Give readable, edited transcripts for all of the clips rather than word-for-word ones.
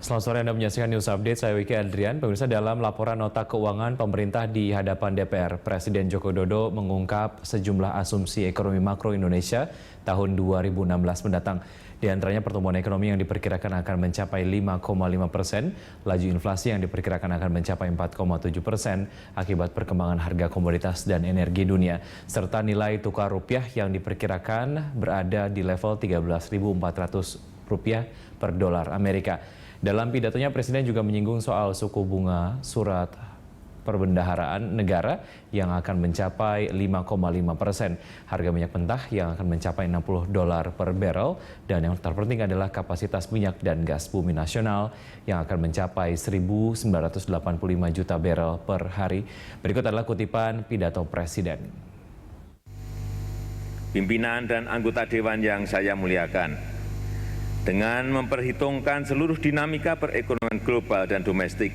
Selamat sore, Anda menyaksikan News Update, saya Wiki Adrian. Pemirsa, dalam laporan nota keuangan pemerintah di hadapan DPR, Presiden Joko Widodo mengungkap sejumlah asumsi ekonomi makro Indonesia tahun 2016 mendatang. Di antaranya pertumbuhan ekonomi yang diperkirakan akan mencapai 5,5%, laju inflasi yang diperkirakan akan mencapai 4,7% akibat perkembangan harga komoditas dan energi dunia, serta nilai tukar rupiah yang diperkirakan berada di level Rp13.400 per dolar Amerika. Dalam pidatonya, Presiden juga menyinggung soal suku bunga surat perbendaharaan negara yang akan mencapai 5,5%, harga minyak mentah yang akan mencapai $60 per barrel, dan yang terpenting adalah kapasitas minyak dan gas bumi nasional yang akan mencapai 1.985 juta barrel per hari. Berikut adalah kutipan pidato Presiden. Pimpinan dan anggota Dewan yang saya muliakan, dengan memperhitungkan seluruh dinamika perekonomian global dan domestik,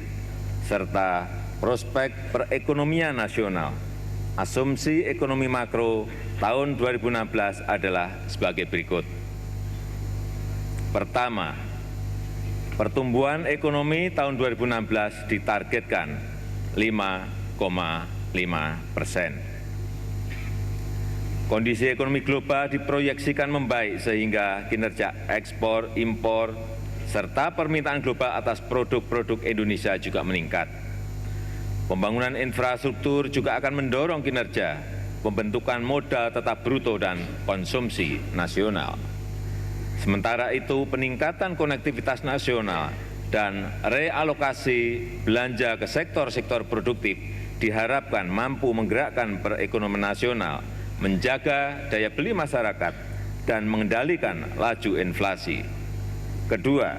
serta prospek perekonomian nasional, asumsi ekonomi makro tahun 2016 adalah sebagai berikut. Pertama, pertumbuhan ekonomi tahun 2016 ditargetkan 5,5%. Kondisi ekonomi global diproyeksikan membaik sehingga kinerja ekspor, impor, serta permintaan global atas produk-produk Indonesia juga meningkat. Pembangunan infrastruktur juga akan mendorong kinerja, pembentukan modal tetap bruto dan konsumsi nasional. Sementara itu, peningkatan konektivitas nasional dan realokasi belanja ke sektor-sektor produktif diharapkan mampu menggerakkan perekonomian nasional, menjaga daya beli masyarakat, dan mengendalikan laju inflasi. Kedua,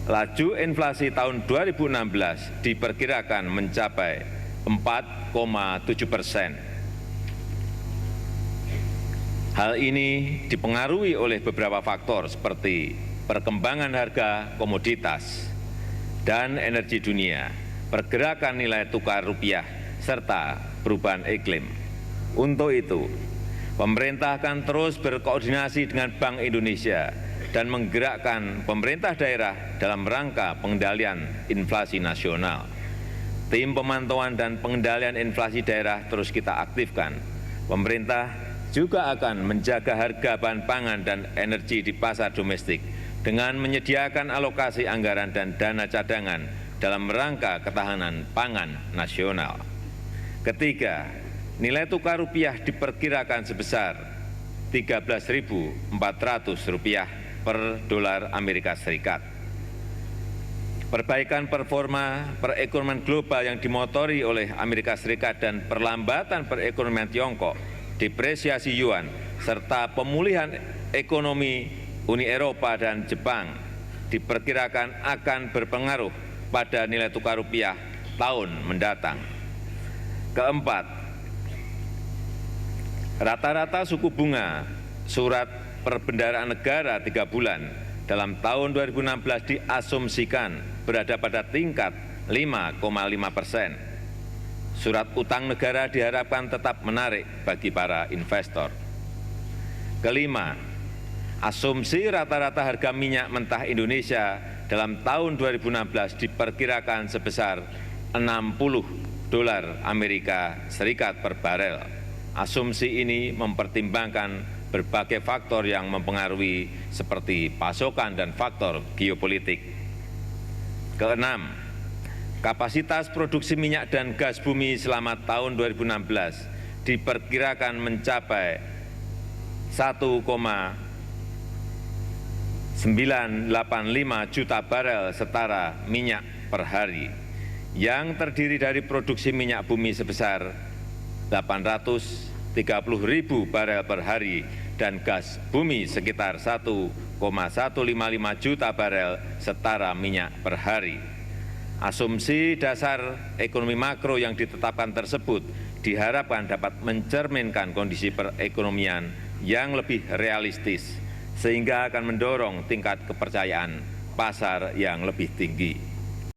laju inflasi tahun 2016 diperkirakan mencapai 4,7%. Hal ini dipengaruhi oleh beberapa faktor seperti perkembangan harga komoditas dan energi dunia, pergerakan nilai tukar rupiah, serta perubahan iklim. Untuk itu, pemerintah akan terus berkoordinasi dengan Bank Indonesia dan menggerakkan pemerintah daerah dalam rangka pengendalian inflasi nasional. Tim pemantauan dan pengendalian inflasi daerah terus kita aktifkan. Pemerintah juga akan menjaga harga bahan pangan dan energi di pasar domestik dengan menyediakan alokasi anggaran dan dana cadangan dalam rangka ketahanan pangan nasional. Ketiga, nilai tukar rupiah diperkirakan sebesar Rp13.400 per dolar Amerika Serikat. Perbaikan performa perekonomian global yang dimotori oleh Amerika Serikat dan perlambatan perekonomian Tiongkok, depresiasi yuan, serta pemulihan ekonomi Uni Eropa dan Jepang diperkirakan akan berpengaruh pada nilai tukar rupiah tahun mendatang. Keempat, rata-rata suku bunga surat perbendaharaan negara 3 bulan dalam tahun 2016 diasumsikan berada pada tingkat 5,5%. Surat utang negara diharapkan tetap menarik bagi para investor. Kelima, asumsi rata-rata harga minyak mentah Indonesia dalam tahun 2016 diperkirakan sebesar $60 Amerika Serikat per barel. Asumsi ini mempertimbangkan berbagai faktor yang mempengaruhi seperti pasokan dan faktor geopolitik. Keenam, kapasitas produksi minyak dan gas bumi selama tahun 2016 diperkirakan mencapai 1,985 juta barel setara minyak per hari, yang terdiri dari produksi minyak bumi sebesar 830.000 barel per hari dan gas bumi sekitar 1,155 juta barel setara minyak per hari. Asumsi dasar ekonomi makro yang ditetapkan tersebut diharapkan dapat mencerminkan kondisi perekonomian yang lebih realistis, sehingga akan mendorong tingkat kepercayaan pasar yang lebih tinggi.